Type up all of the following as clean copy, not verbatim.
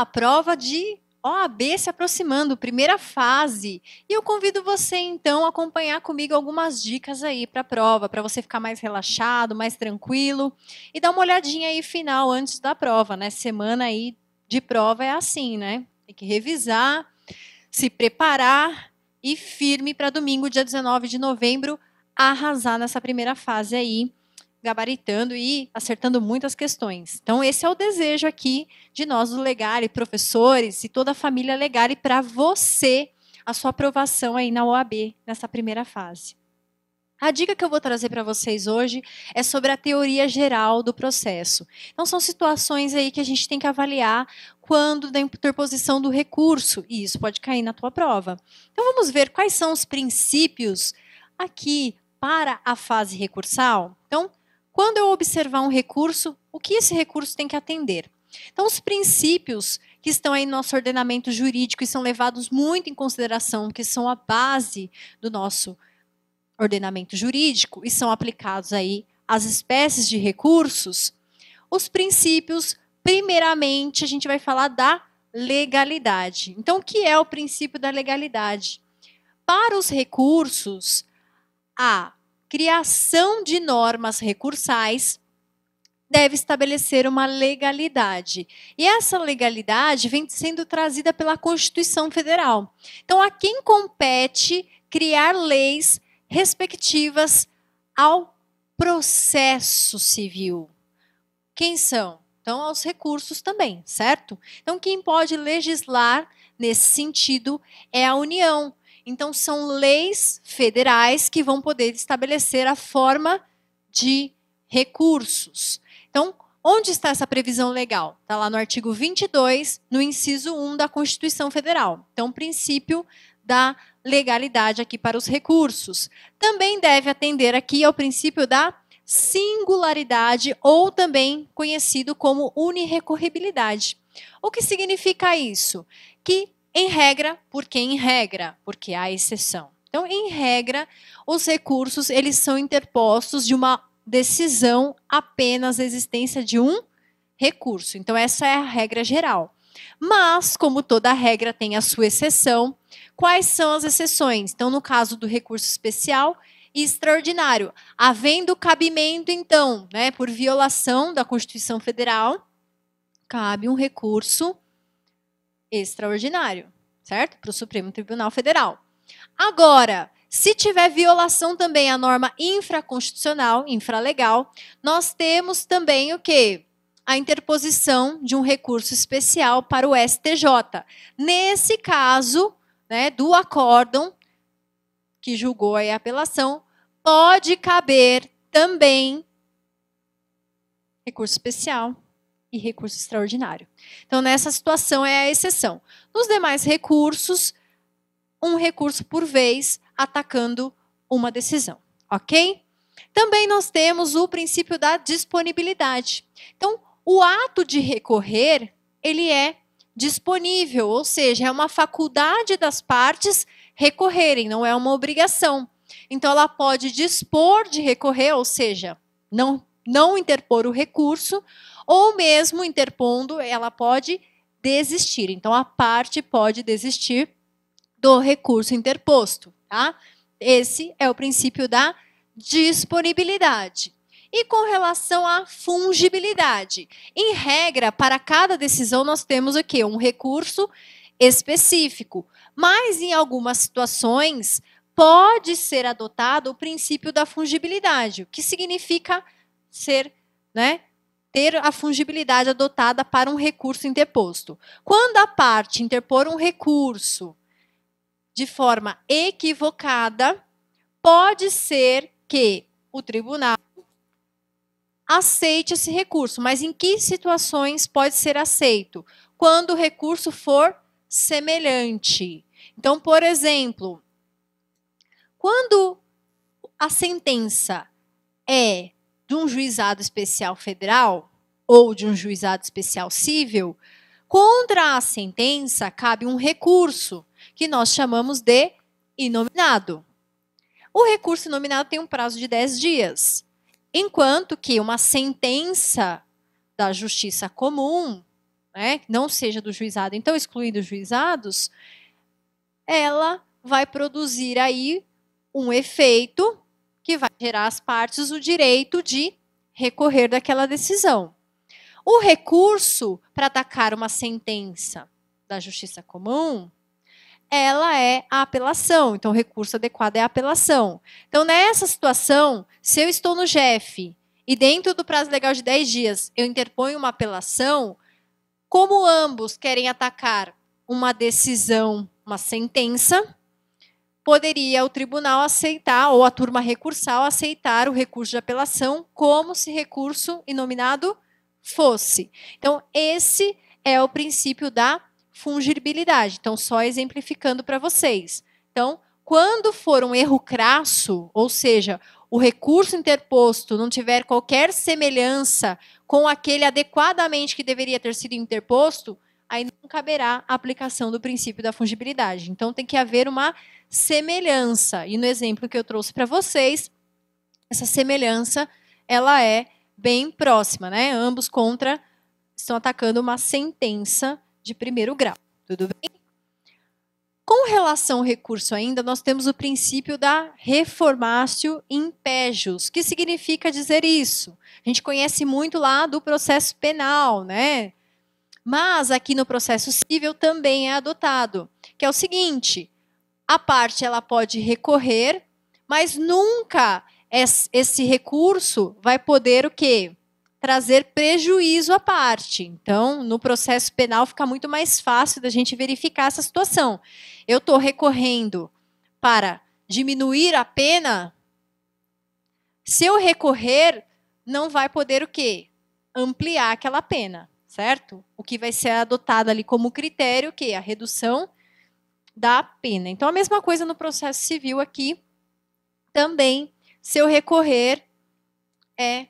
lá, prova de OAB se aproximando, primeira fase. E eu convido você, então, a acompanhar comigo algumas dicas aí para a prova, para você ficar mais relaxado, mais tranquilo. E dar uma olhadinha aí final antes da prova, né? Semana aí de prova é assim, né? Tem que revisar, se preparar e firme para domingo, dia 19 de novembro, arrasar nessa primeira fase aí, gabaritando e acertando muitas questões. Então, esse é o desejo aqui de nós do Legare, professores e toda a família Legare, para você, a sua aprovação aí na OAB, nessa primeira fase. A dica que eu vou trazer para vocês hoje é sobre a teoria geral do processo. Então, são situações aí que a gente tem que avaliar quando da interposição do recurso, e isso pode cair na tua prova. Então, vamos ver quais são os princípios aqui para a fase recursal. Então, quando eu observar um recurso, o que esse recurso tem que atender? Então, os princípios que estão aí no nosso ordenamento jurídico e são levados muito em consideração, que são a base do nosso ordenamento jurídico e são aplicados aí às espécies de recursos, os princípios, primeiramente, a gente vai falar da legalidade. Então, o que é o princípio da legalidade? Para os recursos, a criação de normas recursais deve estabelecer uma legalidade. E essa legalidade vem sendo trazida pela Constituição Federal. Então, a quem compete criar leis respectivas ao processo civil. Quem são? Então, aos recursos também, certo? Então, quem pode legislar nesse sentido é a União. Então, são leis federais que vão poder estabelecer a forma de recursos. Então, onde está essa previsão legal? Está lá no artigo 22, no inciso 1 da Constituição Federal. Então, princípio da legalidade aqui para os recursos. Também deve atender aqui ao princípio da singularidade, ou também conhecido como unirrecorribilidade. O que significa isso? Que, em regra, porque em regra, porque há exceção. Então, em regra, os recursos eles são interpostos de uma decisão apenas a existência de um recurso. Então, essa é a regra geral. Mas, como toda regra tem a sua exceção, quais são as exceções? Então, no caso do recurso especial e extraordinário, havendo cabimento, então, né, por violação da Constituição Federal, cabe um recurso extraordinário, certo? Para o Supremo Tribunal Federal. Agora, se tiver violação também à norma infraconstitucional, infralegal, nós temos também o quê? A interposição de um recurso especial para o STJ. Nesse caso, né, do acórdão que julgou a apelação, pode caber também recurso especial e recurso extraordinário. Então, nessa situação é a exceção. Nos demais recursos, um recurso por vez atacando uma decisão, ok? Também nós temos o princípio da disponibilidade. Então, o ato de recorrer, ele é disponível, ou seja, é uma faculdade das partes recorrerem, não é uma obrigação. Então, ela pode dispor de recorrer, ou seja, não interpor o recurso, ou mesmo interpondo, ela pode desistir. Então, a parte pode desistir do recurso interposto, tá? Esse é o princípio da disponibilidade. E com relação à fungibilidade, em regra, para cada decisão nós temos o quê? Um recurso específico, mas em algumas situações pode ser adotado o princípio da fungibilidade, o que significa ser, né, ter a fungibilidade adotada para um recurso interposto. Quando a parte interpor um recurso de forma equivocada, pode ser que o tribunal aceite esse recurso. Mas em que situações pode ser aceito? Quando o recurso for semelhante. Então, por exemplo, quando a sentença é de um juizado especial federal ou de um juizado especial civil, contra a sentença cabe um recurso, que nós chamamos de inominado. O recurso inominado tem um prazo de 10 dias, enquanto que uma sentença da justiça comum, né, não seja do juizado, então excluindo os juizados, ela vai produzir aí um efeito que vai gerar às partes o direito de recorrer daquela decisão. O recurso para atacar uma sentença da justiça comum, ela é a apelação. Então, o recurso adequado é a apelação. Então, nessa situação, se eu estou no JEF e dentro do prazo legal de 10 dias eu interponho uma apelação, como ambos querem atacar uma decisão, uma sentença, poderia o tribunal aceitar, ou a turma recursal aceitar o recurso de apelação como se recurso inominado fosse. Então, esse é o princípio da fungibilidade. Então, só exemplificando para vocês. Então, quando for um erro crasso, ou seja, o recurso interposto não tiver qualquer semelhança com aquele adequadamente que deveria ter sido interposto, aí não caberá a aplicação do princípio da fungibilidade. Então, tem que haver uma semelhança. E no exemplo que eu trouxe para vocês, essa semelhança, ela é bem próxima, né? Ambos estão atacando uma sentença de primeiro grau. Tudo bem? Com relação ao recurso ainda, nós temos o princípio da reformatio in pejus. O que significa dizer isso? A gente conhece muito lá do processo penal, né? Mas aqui no processo civil também é adotado, que é o seguinte: a parte ela pode recorrer, mas nunca esse recurso vai poder o quê? Trazer prejuízo à parte. Então, no processo penal fica muito mais fácil da gente verificar essa situação. Eu estou recorrendo para diminuir a pena. Se eu recorrer, não vai poder o quê? Ampliar aquela pena, certo? O que vai ser adotado ali como critério, o quê? A redução da pena. Então, a mesma coisa no processo civil aqui. Também, se eu recorrer, é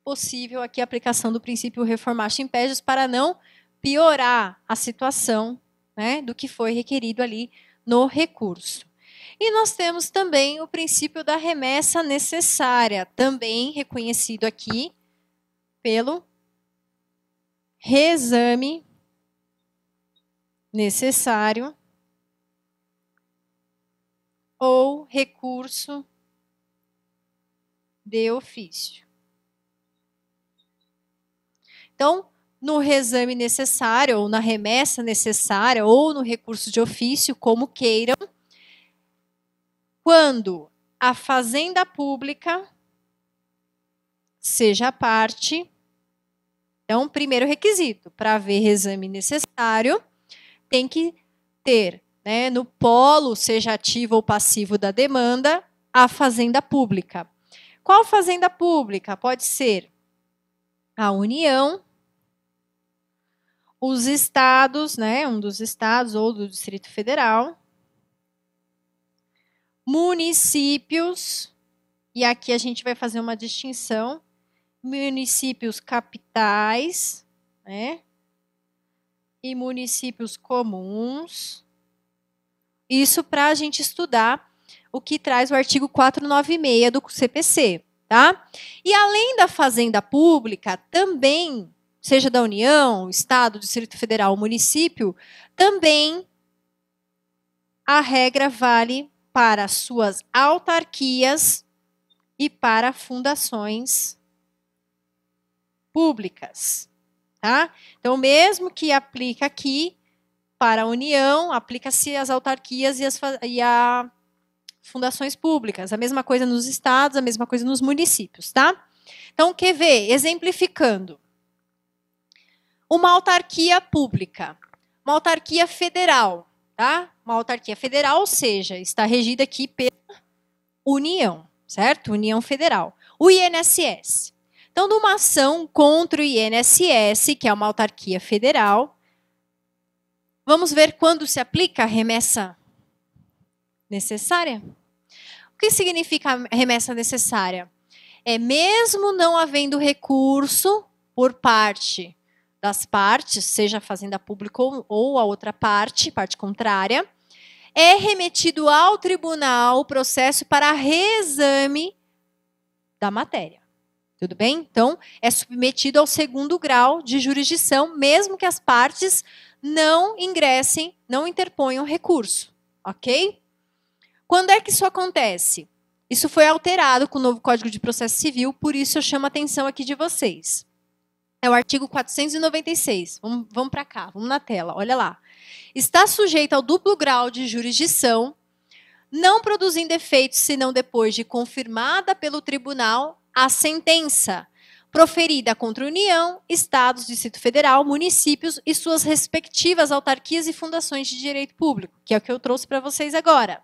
possível aqui a aplicação do princípio reformatio in pejus para não piorar a situação, né, do que foi requerido ali no recurso. E nós temos também o princípio da remessa necessária, também reconhecido aqui pelo reexame necessário ou recurso de ofício. Então, no reexame necessário, ou na remessa necessária, ou no recurso de ofício, como queiram, quando a fazenda pública seja a parte, então, primeiro requisito, para haver reexame necessário, tem que ter, né, no polo, seja ativo ou passivo da demanda, a fazenda pública. Qual fazenda pública? Pode ser a União, os estados, né, um dos estados ou do Distrito Federal, municípios, e aqui a gente vai fazer uma distinção, municípios capitais, né, e municípios comuns. Isso para a gente estudar o que traz o artigo 496 do CPC, tá? E além da fazenda pública, também, seja da União, Estado, Distrito Federal, município, também a regra vale para suas autarquias e para fundações públicas, tá? Então, mesmo que aplica aqui para a União, aplica-se às autarquias e a fundações públicas. A mesma coisa nos estados, a mesma coisa nos municípios, tá? Então, quer ver? Exemplificando. Uma autarquia pública, uma autarquia federal, tá? Uma autarquia federal, ou seja, está regida aqui pela União, certo? União Federal. O INSS. Então, numa ação contra o INSS, que é uma autarquia federal, vamos ver quando se aplica a remessa necessária? O que significa remessa necessária? É mesmo não havendo recurso por parte das partes, seja a fazenda pública ou a outra parte contrária, é remetido ao tribunal o processo para reexame da matéria. Tudo bem? Então, é submetido ao segundo grau de jurisdição, mesmo que as partes não ingressem, não interponham recurso. Ok? Quando é que isso acontece? Isso foi alterado com o novo Código de Processo Civil, por isso eu chamo a atenção aqui de vocês. É o artigo 496. Vamos para cá, vamos na tela, olha lá. Está sujeito ao duplo grau de jurisdição, não produzindo efeitos senão depois de confirmada pelo tribunal a sentença proferida contra a União, Estados, Distrito Federal, municípios e suas respectivas autarquias e fundações de direito público, que é o que eu trouxe para vocês agora.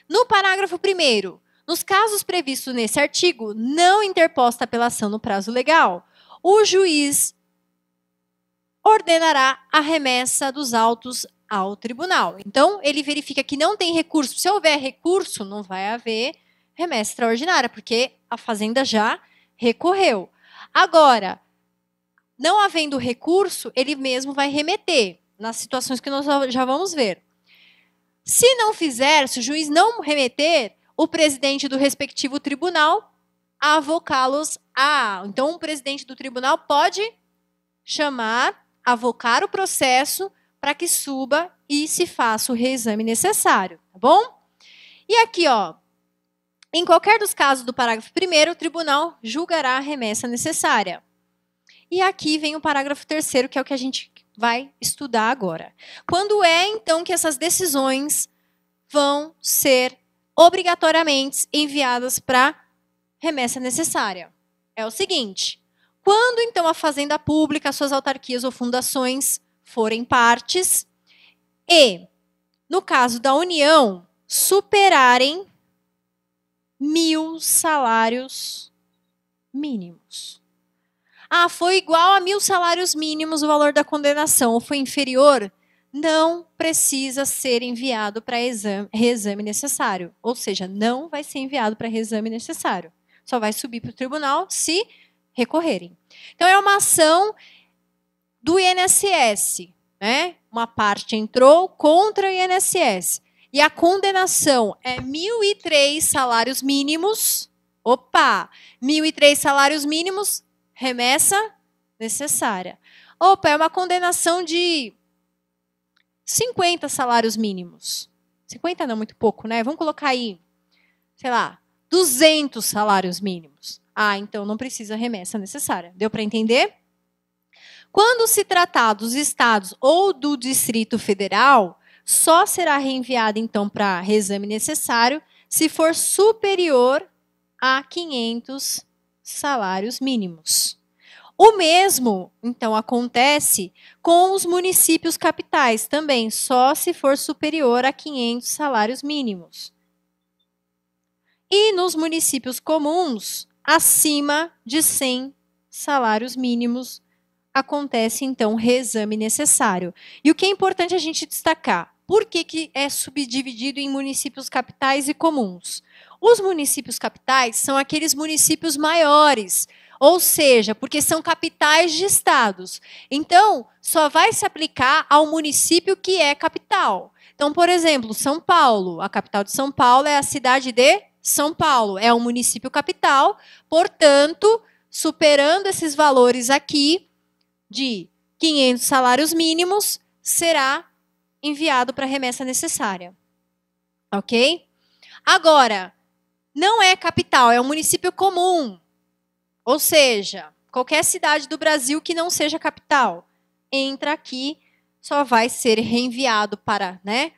No parágrafo 1º, nos casos previstos nesse artigo, não interposta apelação no prazo legal, o juiz ordenará a remessa dos autos ao tribunal. Então, ele verifica que não tem recurso. Se houver recurso, não vai haver remessa extraordinária, porque a Fazenda já recorreu. Agora, não havendo recurso, ele mesmo vai remeter, nas situações que nós já vamos ver. Se não fizer, se o juiz não remeter, o presidente do respectivo tribunal avocá-los a... Então, o presidente do tribunal pode chamar, avocar o processo para que suba e se faça o reexame necessário, tá bom? E aqui, ó, em qualquer dos casos do parágrafo 1º, o tribunal julgará a remessa necessária. E aqui vem o parágrafo 3º, que é o que a gente vai estudar agora. Quando é, então, que essas decisões vão ser obrigatoriamente enviadas para remessa necessária? É o seguinte: quando, então, a Fazenda Pública, suas autarquias ou fundações forem partes e, no caso da União, superarem 1.000 salários mínimos. Ah, foi igual a 1.000 salários mínimos o valor da condenação, ou foi inferior? Não precisa ser enviado para reexame necessário. Ou seja, não vai ser enviado para reexame necessário. Só vai subir para o tribunal se recorrerem. Então, é uma ação do INSS, né? Uma parte entrou contra o INSS. E a condenação é 1.003 salários mínimos. Opa! 1.003 salários mínimos, remessa necessária. Opa, é uma condenação de 50 salários mínimos. 50 não, muito pouco, né? Vamos colocar aí, sei lá, 200 salários mínimos. Ah, então não precisa remessa necessária. Deu para entender? Quando se tratar dos estados ou do Distrito Federal, só será reenviado, então, para reexame necessário se for superior a 500 salários mínimos. O mesmo, então, acontece com os municípios capitais também, só se for superior a 500 salários mínimos. E nos municípios comuns, acima de 100 salários mínimos, acontece, então, reexame necessário. E o que é importante a gente destacar? Por que é subdividido em municípios capitais e comuns? Os municípios capitais são aqueles municípios maiores, ou seja, porque são capitais de estados. Então, só vai se aplicar ao município que é capital. Então, por exemplo, São Paulo, a capital de São Paulo é a cidade de São Paulo, é um município capital, portanto, superando esses valores aqui, de 500 salários mínimos, será enviado para remessa necessária. Ok? Agora, não é capital, é um município comum. Ou seja, qualquer cidade do Brasil que não seja capital, entra aqui, só vai ser reenviado para, né,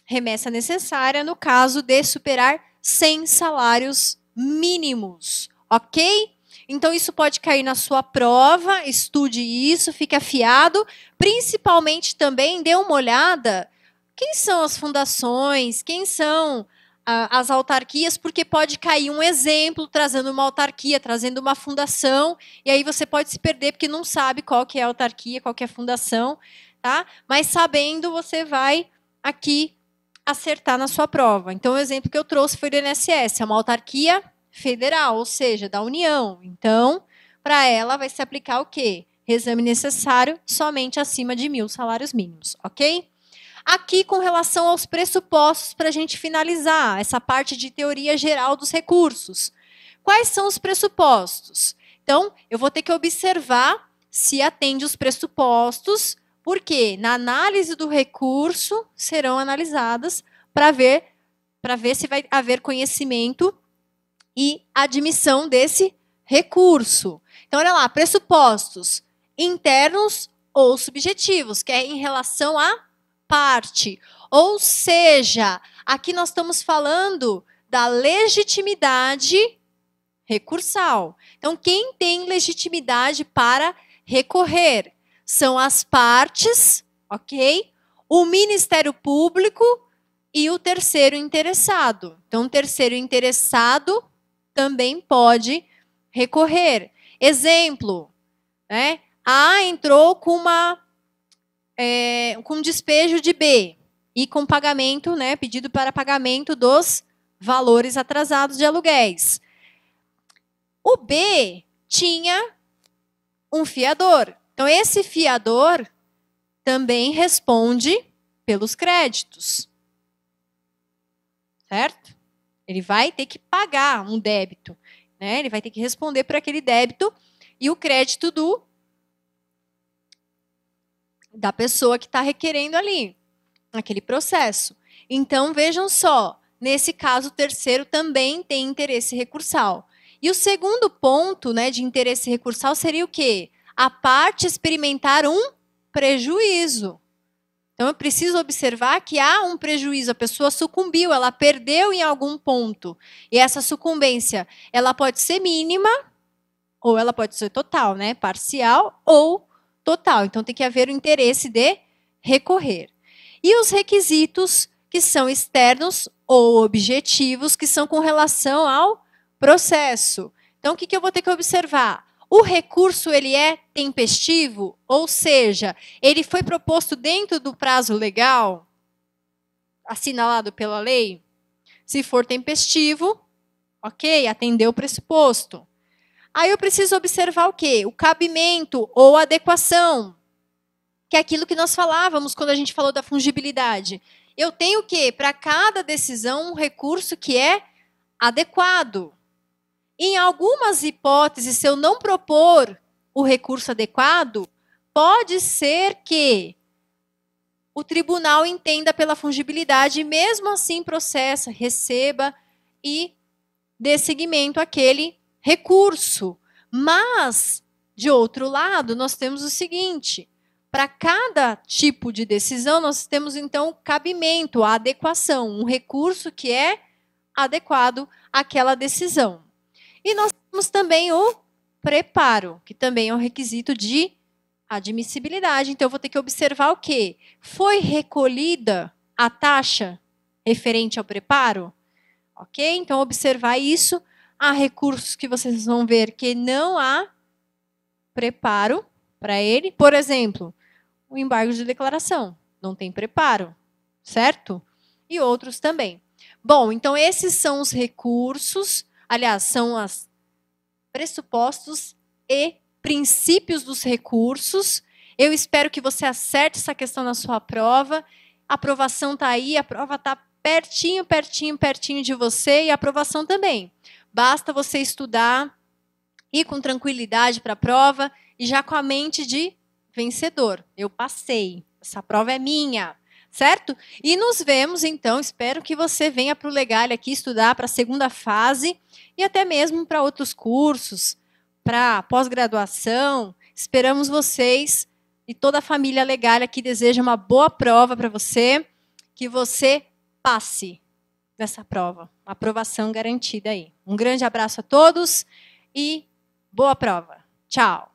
remessa necessária no caso de superar 100 salários mínimos. Ok? Então, isso pode cair na sua prova, estude isso, fique afiado. Principalmente também, dê uma olhada quem são as fundações, quem são as autarquias, porque pode cair um exemplo trazendo uma autarquia, trazendo uma fundação, e aí você pode se perder porque não sabe qual que é a autarquia, qual que é a fundação, tá? Mas sabendo, você vai aqui acertar na sua prova. Então, o exemplo que eu trouxe foi do INSS, é uma autarquia federal, ou seja, da União. Então, para ela vai se aplicar o quê? Reexame necessário somente acima de 1.000 salários mínimos, ok? Aqui, com relação aos pressupostos, para a gente finalizar essa parte de teoria geral dos recursos. Quais são os pressupostos? Então, eu vou ter que observar se atende os pressupostos, porque na análise do recurso serão analisadas para ver se vai haver conhecimento e admissão desse recurso. Então, olha lá, pressupostos internos ou subjetivos, que é em relação à parte. Ou seja, aqui nós estamos falando da legitimidade recursal. Então, quem tem legitimidade para recorrer são as partes, ok? O Ministério Público e o terceiro interessado. Então, o terceiro interessado também pode recorrer. Exemplo, né? A entrou com com despejo de B e com pagamento, né? Pedido para pagamento dos valores atrasados de aluguéis. O B tinha um fiador. Então, esse fiador também responde pelos créditos. Certo? Ele vai ter que pagar um débito. Né? Ele vai ter que responder por aquele débito e o crédito da pessoa que está requerendo ali, naquele processo. Então, vejam só, nesse caso, o terceiro também tem interesse recursal. E o segundo ponto, né, de interesse recursal seria o quê? A parte experimentar um prejuízo. Então, eu preciso observar que há um prejuízo, a pessoa sucumbiu, ela perdeu em algum ponto. E essa sucumbência, ela pode ser mínima, ou ela pode ser total, né? Parcial ou total. Então, tem que haver o interesse de recorrer. E os requisitos que são externos ou objetivos, que são com relação ao processo. Então, o que eu vou ter que observar? O recurso, ele é tempestivo? Ou seja, ele foi proposto dentro do prazo legal, assinalado pela lei? Se for tempestivo, ok, atendeu o pressuposto. Aí eu preciso observar o quê? O cabimento ou adequação, que é aquilo que nós falávamos quando a gente falou da fungibilidade. Eu tenho o quê? Para cada decisão, um recurso que é adequado. Em algumas hipóteses, se eu não propor o recurso adequado, pode ser que o tribunal entenda pela fungibilidade e mesmo assim processa, receba e dê seguimento àquele recurso. Mas, de outro lado, nós temos o seguinte: para cada tipo de decisão, nós temos então o cabimento, a adequação, um recurso que é adequado àquela decisão. E nós temos também o preparo, que também é um requisito de admissibilidade. Então, eu vou ter que observar o quê? Foi recolhida a taxa referente ao preparo? Ok? Então, observar isso. Há recursos que vocês vão ver que não há preparo para ele. Por exemplo, o embargo de declaração. Não tem preparo, certo? E outros também. Bom, então esses são os recursos, aliás, são os pressupostos e princípios dos recursos. Eu espero que você acerte essa questão na sua prova. A aprovação está aí, a prova está pertinho, pertinho, pertinho de você e a aprovação também. Basta você estudar, ir com tranquilidade para a prova e já com a mente de vencedor. Eu passei, essa prova é minha, certo? E nos vemos, então, espero que você venha para o Legale aqui estudar para a segunda fase e até mesmo para outros cursos, para pós-graduação. Esperamos vocês e toda a família Legale aqui deseja uma boa prova para você, que você passe nessa prova. Uma aprovação garantida aí. Um grande abraço a todos e boa prova. Tchau.